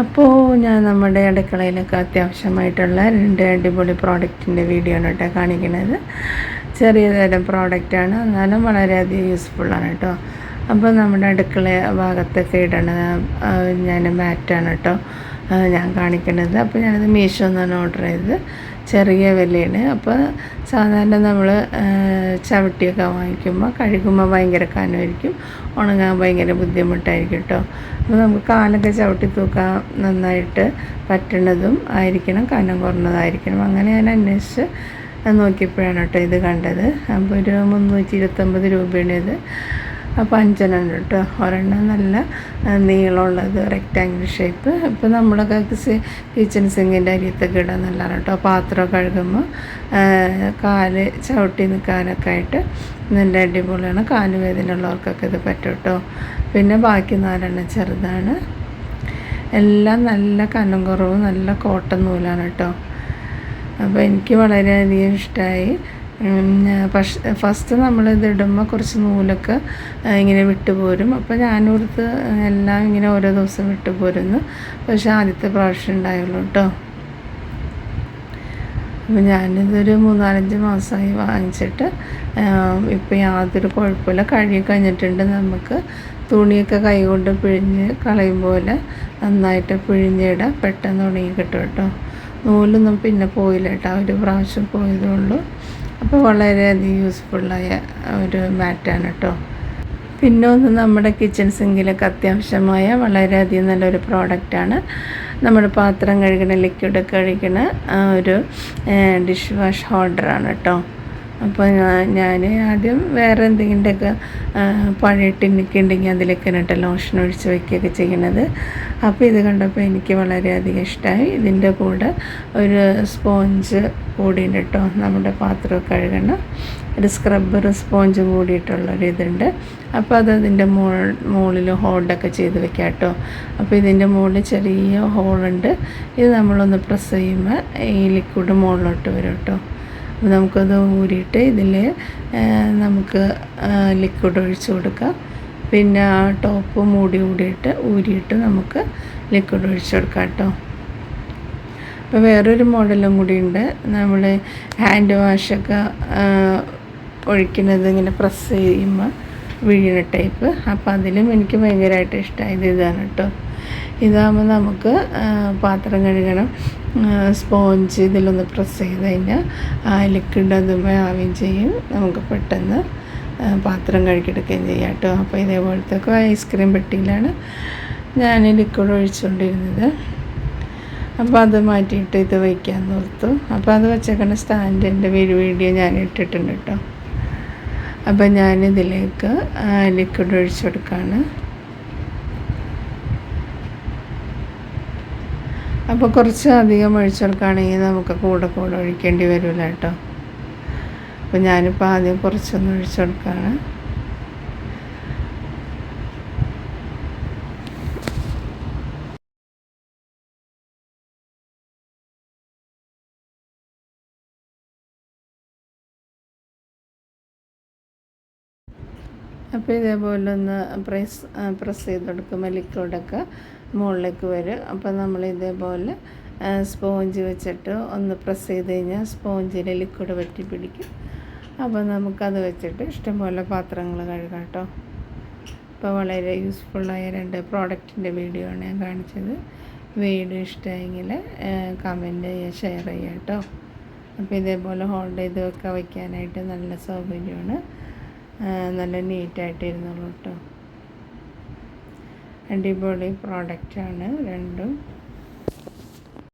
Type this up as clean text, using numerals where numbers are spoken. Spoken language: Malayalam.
അപ്പോൾ ഞാൻ നമ്മുടെ അടുക്കളയിലൊക്കെ അത്യാവശ്യമായിട്ടുള്ള 2 അടിപൊളി പ്രോഡക്റ്റിൻ്റെ വീഡിയോ ആണ് കേട്ടോ കാണിക്കുന്നത്. ചെറിയ തരം പ്രോഡക്റ്റാണ്, എന്നാലും വളരെയധികം യൂസ്ഫുള്ളാണ് കേട്ടോ. അപ്പോൾ നമ്മുടെ അടുക്കള ഭാഗത്തൊക്കെ ഇടണ ഞാൻ മാറ്റാണ് കേട്ടോ ഞാൻ കാണിക്കുന്നത്. അപ്പോൾ ഞാനത് മീഷോ എന്നാണ് ഓർഡർ ചെയ്തത്. ചെറിയ വിലയാണ്. അപ്പോൾ സാധാരണ നമ്മൾ ചവിട്ടിയൊക്കെ വാങ്ങിക്കുമ്പോൾ കഴുകുമ്പോൾ ഭയങ്കര കനമായിരിക്കും, ഉണങ്ങാൻ ഭയങ്കര ബുദ്ധിമുട്ടായിരിക്കും കേട്ടോ. അപ്പോൾ നമുക്ക് കാലൊക്കെ ചവിട്ടി തൂക്കാൻ നന്നായിട്ട് പറ്റണതും ആയിരിക്കണം, കനം കുറഞ്ഞതായിരിക്കണം. അങ്ങനെ ഞാൻ അന്വേഷിച്ച് നോക്കിയപ്പോഴാണ് കേട്ടോ ഇത് കണ്ടത്. അപ്പോൾ ഒരു 329 രൂപയാണ് ഇത്. അപ്പോൾ 5 ഉണ്ട് കേട്ടോ. ഒരെണ്ണം നല്ല നീളമുള്ളത് റെക്റ്റാങ്കിൾ ഷേപ്പ്. ഇപ്പോൾ നമ്മളൊക്കെ കിച്ചൺ സിങ്കിൻ്റെ അരിയത്തൊക്കെ ഇടാൻ നല്ലതാണ് കേട്ടോ. പാത്രം കഴുകുമ്പോൾ കാല് ചവിട്ടി നിൽക്കാനൊക്കെ ആയിട്ട് നല്ല അടിപൊളിയാണ്. കാല് വേദന ഉള്ളവർക്കൊക്കെ ഇത് പറ്റും കേട്ടോ. പിന്നെ ബാക്കി 4 ചെറുതാണ്. എല്ലാം നല്ല കനം കുറവ്, നല്ല കോട്ടൺ നൂലാണ് കേട്ടോ. അപ്പോൾ എനിക്ക് വളരെയധികം ഇഷ്ടമായി. ഫസ്റ്റ് നമ്മളിത് ഇടുമ്പോൾ കുറച്ച് നൂലൊക്കെ ഇങ്ങനെ വിട്ടുപോരും. അപ്പോൾ ഞാനോർത്ത് എല്ലാം ഇങ്ങനെ ഓരോ ദിവസം വിട്ടുപോരുന്നു. പക്ഷേ ആദ്യത്തെ പ്രാവശ്യം ഉണ്ടായുള്ളൂ കേട്ടോ. അപ്പോൾ ഞാനിതൊരു 3-4 മാസമായി വാങ്ങിച്ചിട്ട് ഇപ്പോൾ യാതൊരു കുഴപ്പമില്ല. കഴുകി കഴിഞ്ഞിട്ടുണ്ട്. നമുക്ക് തുണിയൊക്കെ കൈകൊണ്ട് പിഴിഞ്ഞ് കളയും പോലെ നന്നായിട്ട് പിഴിഞ്ഞിടാം. പെട്ടെന്ന് ഉണങ്ങി കിട്ടും കേട്ടോ. നൂലൊന്നും പിന്നെ പോയില്ല കേട്ടോ, ഒരു പ്രാവശ്യം പോയതുള്ളൂ. അപ്പോൾ വളരെയധികം യൂസ്ഫുള്ളായ ഒരു മാറ്റാണ് കേട്ടോ. പിന്നെ ഒന്ന് നമ്മുടെ കിച്ചൺ സിങ്കിലൊക്കെ അത്യാവശ്യമായ വളരെയധികം നല്ലൊരു പ്രോഡക്റ്റാണ്. നമ്മുടെ പാത്രം കഴുകണ ലിക്വിഡ് കഴുകണ ഒരു ഡിഷ് വാഷ് ഹോൾഡറാണ് കേട്ടോ. അപ്പോൾ ഞാൻ ആദ്യം വേറെ എന്തെങ്കിലുമൊക്കെ പഴയ ടിന്നൊക്കെ ഉണ്ടെങ്കിൽ അതിലൊക്കെ ഇട്ട് ലോഷൻ ഒഴിച്ച് വയ്ക്കുകയൊക്കെ ചെയ്യണത്. അപ്പോൾ ഇത് കണ്ടപ്പോൾ എനിക്ക് വളരെയധികം ഇഷ്ടമായി. ഇതിൻ്റെ കൂടെ ഒരു സ്പോഞ്ച് കൂടിയുണ്ട് കേട്ടോ. നമ്മുടെ പാത്രം കഴുകണ ഒരു സ്ക്രബ്ബർ സ്പോഞ്ചും കൂടിയിട്ടുള്ളൊരു ഇതുണ്ട്. അപ്പോൾ അതിൻ്റെ മുകളിൽ ഹോൾഡൊക്കെ ചെയ്ത് വെക്കാം കേട്ടോ. അപ്പോൾ ഇതിൻ്റെ മുകളിൽ ചെറിയ ഹോളുണ്ട്. ഇത് നമ്മളൊന്ന് പ്രസ് ചെയ്യുമ്പോൾ ഈ ലിക്വിഡ് മുകളിലോട്ട് വരും കേട്ടോ. അപ്പോൾ നമുക്കത് ഊരിയിട്ട് ഇതിൽ നമുക്ക് ലിക്വിഡ് ഒഴിച്ച് കൊടുക്കാം. പിന്നെ ആ ടോപ്പ് മൂടിയിട്ട് ഊരിയിട്ട് നമുക്ക് ലിക്വിഡ് ഒഴിച്ച് കൊടുക്കാം കേട്ടോ. അപ്പോൾ വേറൊരു മോഡലും കൂടിയുണ്ട്. നമ്മൾ ഹാൻഡ് വാഷൊക്കെ ഒഴിക്കുന്നത് ഇങ്ങനെ പ്രസ് ചെയ്യുമ്പോൾ വീഴുന്ന ടൈപ്പ്. അപ്പോൾ അതിലും എനിക്ക് ഭയങ്കരമായിട്ട് ഇഷ്ടമായത് ഇതാണ് കേട്ടോ. ഇതാകുമ്പോൾ നമുക്ക് പാത്രം കഴുകണം സ്പോഞ്ച് ഇതിലൊന്ന് പ്രസ് ചെയ്ത് കഴിഞ്ഞാൽ ലിക്വിഡ് അതുമ്പോൾ ആവുകയും ചെയ്യും. നമുക്ക് പെട്ടെന്ന് പാത്രം കഴുകിയെടുക്കുകയും ചെയ്യാം കേട്ടോ. അപ്പോൾ ഇതേപോലത്തെ ഐസ്ക്രീം പെട്ടിയിലാണ് ഞാൻ ലിക്വിഡ് ഒഴിച്ചുകൊണ്ടിരുന്നത്. അപ്പോൾ അത് മാറ്റിയിട്ട് ഇത് വയ്ക്കാമെന്ന് ഓർത്തു. അപ്പോൾ അത് വെച്ചേക്കുന്ന സ്റ്റാൻഡിൻ്റെ വീഡിയോ ഞാൻ ഇട്ടിട്ടുണ്ട് കേട്ടോ. അപ്പോൾ ഞാനിതിലേക്ക് ലിക്വിഡ് ഒഴിച്ചു കൊടുക്കുകയാണ്. അപ്പോൾ കുറച്ച് അധികം ഒഴിച്ചു കൊടുക്കുകയാണെങ്കിൽ നമുക്ക് കൂടെ ഒഴിക്കേണ്ടി വരില്ല കേട്ടോ. അപ്പോൾ ഞാനിപ്പോൾ ആദ്യം കുറച്ചൊന്ന് ഒഴിച്ചു കൊടുക്കുകയാണ്. അപ്പോൾ ഇതേപോലെ ഒന്ന് പ്രസ് ചെയ്ത് കൊടുക്കുമ്പോൾ ലിക്വിഡൊക്കെ മുകളിലേക്ക് വരും. അപ്പോൾ നമ്മൾ ഇതേപോലെ സ്പോഞ്ച് വെച്ചിട്ട് ഒന്ന് പ്രസ് ചെയ്ത് കഴിഞ്ഞാൽ സ്പോഞ്ചിൽ ലിക്വിഡ് പറ്റി പിടിക്കും. അപ്പോൾ നമുക്കത് വെച്ചിട്ട് ഇഷ്ടംപോലെ പാത്രങ്ങൾ കഴുകാം കേട്ടോ. അപ്പോൾ വളരെ യൂസ്ഫുള്ളായ 2 പ്രോഡക്റ്റിൻ്റെ വീഡിയോ ആണ് ഞാൻ കാണിച്ചത്. വീഡിയോ ഇഷ്ടമായെങ്കിൽ കമൻറ്റ് ചെയ്യുക, ഷെയർ ചെയ്യുക കേട്ടോ. അപ്പോൾ ഇതേപോലെ ഹോൾഡ് ചെയ്ത് വയ്ക്കാനായിട്ട് നല്ല സൗകര്യമാണ്. നല്ല നീറ്റായിട്ടിരുന്നുള്ളൂ കേട്ടോ. അടിപൊളി പ്രോഡക്റ്റാണ് രണ്ടും.